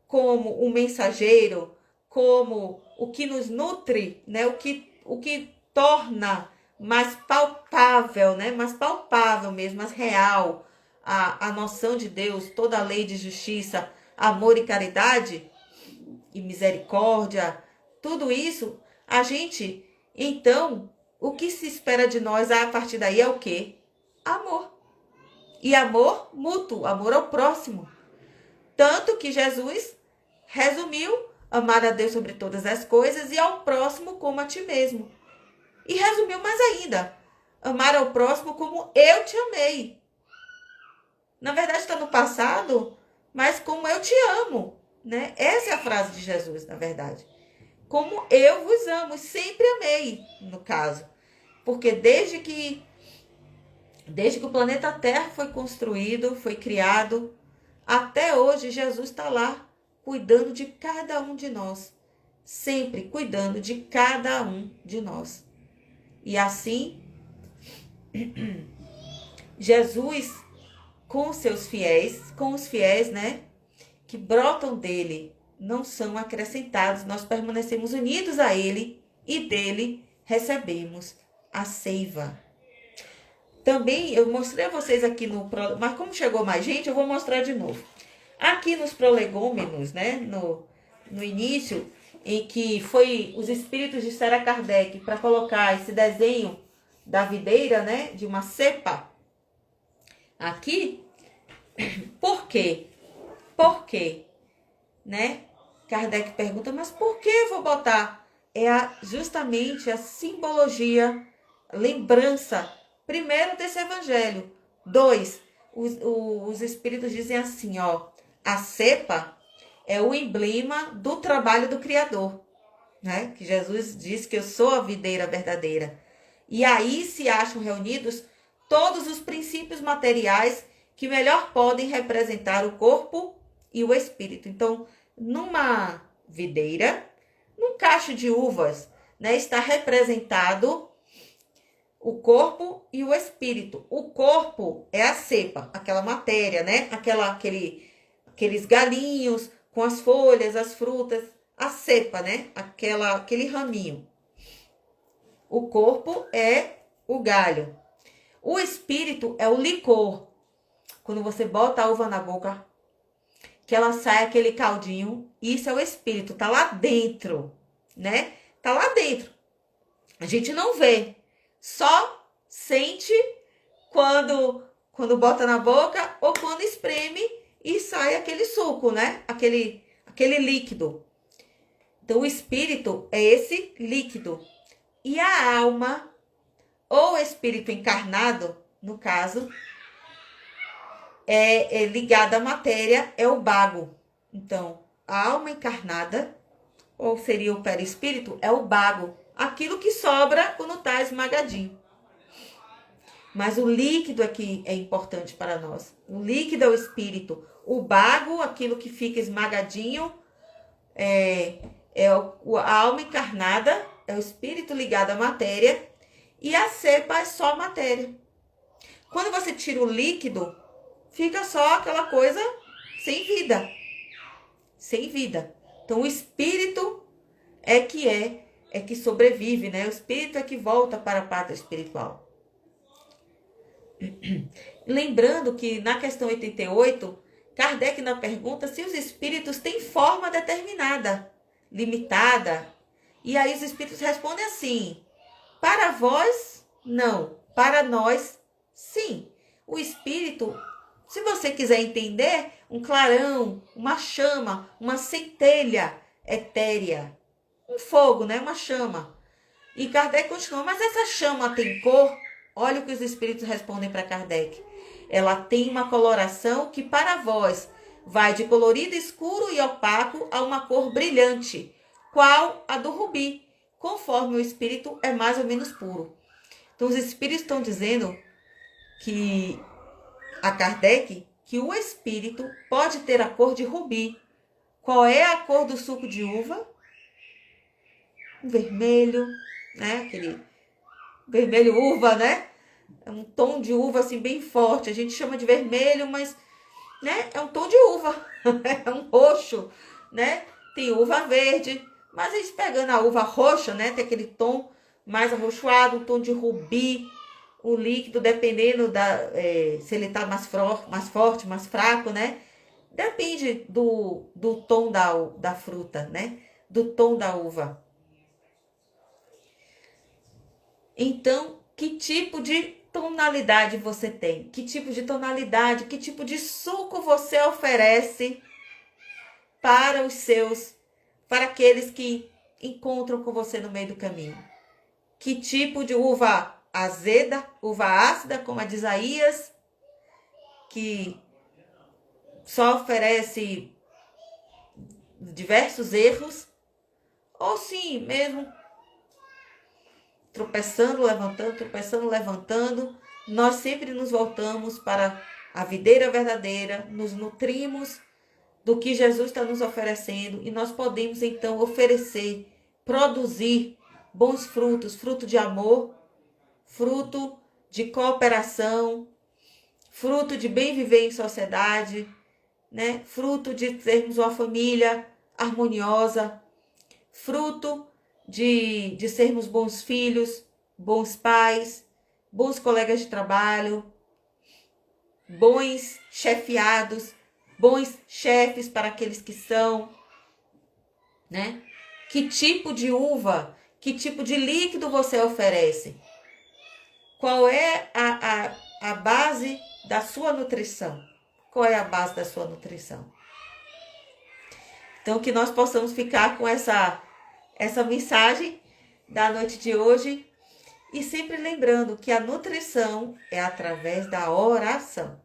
como um mensageiro, como o que nos nutre, né? O que torna mais palpável, né? Mais palpável mesmo, mais real a noção de Deus, toda a lei de justiça, amor e caridade e misericórdia, tudo isso, a gente, então, o que se espera de nós a partir daí é o quê? Amor. E amor mútuo, amor ao próximo. Tanto que Jesus resumiu: amar a Deus sobre todas as coisas e ao próximo como a ti mesmo. E resumiu mais ainda: amar ao próximo como eu te amei. Na verdade, está no passado, mas como eu te amo, né? Essa é a frase de Jesus, na verdade. Como eu vos amo, sempre amei, no caso. Porque desde que o planeta Terra foi construído, foi criado, até hoje Jesus está lá cuidando de cada um de nós. Sempre cuidando de cada um de nós. E assim, Jesus, com os fiéis, né, que brotam dele, não são acrescentados. Nós permanecemos unidos a ele e dele recebemos a seiva. Também eu mostrei a vocês aqui mas como chegou mais gente, eu vou mostrar de novo. Aqui nos prolegômenos, né, no início, em que foi os espíritos disseram a Kardec para colocar esse desenho da videira, né, de uma cepa. Aqui, por quê? Por quê? Né? Kardec pergunta, mas por que eu vou botar? Justamente a simbologia, lembrança, primeiro desse evangelho. 2, os espíritos dizem assim, ó, a cepa é o emblema do trabalho do Criador, né? Que Jesus diz que eu sou a videira verdadeira. E aí se acham reunidos todos os princípios materiais que melhor podem representar o corpo e o espírito. Então, numa videira, num cacho de uvas, né, está representado o corpo e o espírito. O corpo é a cepa, aquela matéria, né? Aqueles galinhos com as folhas, as frutas, a cepa, né? Aquele raminho. O corpo é o galho. O espírito é o licor. Quando você bota a uva na boca, que ela sai aquele caldinho, isso é o espírito, tá lá dentro, né? Tá lá dentro. A gente não vê, só sente quando bota na boca ou quando espreme e sai aquele suco, né? Aquele líquido. Então, o espírito é esse líquido. E a alma, ou espírito encarnado, no caso, é ligada à matéria, é o bago. Então, a alma encarnada, ou seria o perispírito, é o bago. Aquilo que sobra quando está esmagadinho. Mas o líquido aqui é importante para nós. O líquido é o espírito. O bago, aquilo que fica esmagadinho, a alma encarnada, é o espírito ligado à matéria. E a cepa é só matéria. Quando você tira o líquido, fica só aquela coisa sem vida. Sem vida. Então, o espírito é que sobrevive, né? O espírito é que volta para a pátria espiritual. Lembrando que na questão 88, Kardec na pergunta se os espíritos têm forma determinada, limitada. E aí os espíritos respondem assim: para vós, não. Para nós, sim. O espírito, se você quiser entender, um clarão, uma chama, uma centelha etérea, um fogo, né? Uma chama. E Kardec continua, mas essa chama tem cor? Olha o que os espíritos respondem para Kardec. Ela tem uma coloração que para vós vai de colorido escuro e opaco a uma cor brilhante, qual a do rubi, conforme o espírito é mais ou menos puro. Então os espíritos estão dizendo que a Kardec que o espírito pode ter a cor de rubi. Qual é a cor do suco de uva? Vermelho, né? Aquele vermelho uva, né? É um tom de uva assim bem forte. A gente chama de vermelho, mas, né? É um tom de uva. É um roxo, né? Tem uva verde, mas a gente pegando a uva roxa, né? Tem aquele tom mais arroxoado, um tom de rubi. O líquido, dependendo se ele tá mais forte, mais fraco, né? Depende do tom da fruta, né? Do tom da uva. Então, que tipo de tonalidade você tem? Que tipo de tonalidade, que tipo de suco você oferece para para aqueles que encontram com você no meio do caminho? Que tipo de uva azeda, uva ácida, como a de Isaías, que só oferece diversos erros, ou sim, mesmo tropeçando, levantando, nós sempre nos voltamos para a videira verdadeira, nos nutrimos do que Jesus está nos oferecendo e nós podemos então oferecer, produzir bons frutos, fruto de amor, fruto de cooperação, fruto de bem viver em sociedade, né? Fruto de termos uma família harmoniosa, fruto de sermos bons filhos, bons pais, bons colegas de trabalho, bons chefiados, bons chefes para aqueles que são, né? Que tipo de uva, que tipo de líquido você oferece? Qual é a base da sua nutrição? Qual é a base da sua nutrição? Então, que nós possamos ficar com essa mensagem da noite de hoje e sempre lembrando que a nutrição é através da oração.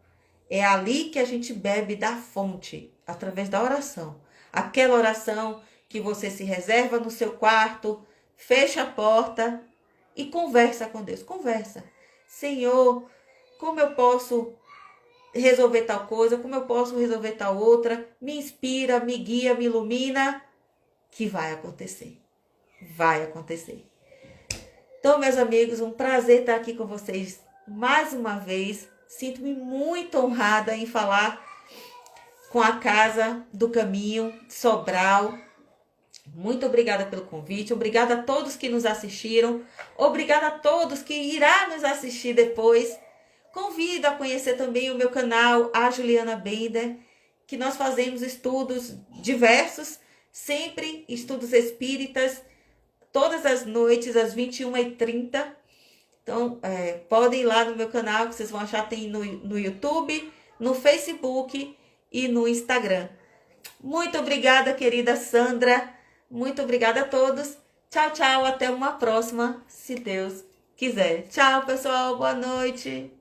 É ali que a gente bebe da fonte, através da oração. Aquela oração que você se reserva no seu quarto, fecha a porta e conversa com Deus. Conversa. Senhor, como eu posso resolver tal coisa? Como eu posso resolver tal outra? Me inspira, me guia, me ilumina, que vai acontecer. Vai acontecer. Então, meus amigos, um prazer estar aqui com vocês mais uma vez. Sinto-me muito honrada em falar com a Casa do Caminho, Sobral. Muito obrigada pelo convite. Obrigada a todos que nos assistiram. Obrigada a todos que irá nos assistir depois. Convido a conhecer também o meu canal, a Juliana Bender, que nós fazemos estudos diversos, sempre estudos espíritas, todas as noites, às 21h30. Então, podem ir lá no meu canal, que vocês vão achar, tem no YouTube, no Facebook e no Instagram. Muito obrigada, querida Sandra. Muito obrigada a todos. Tchau, tchau. Até uma próxima, se Deus quiser. Tchau, pessoal. Boa noite.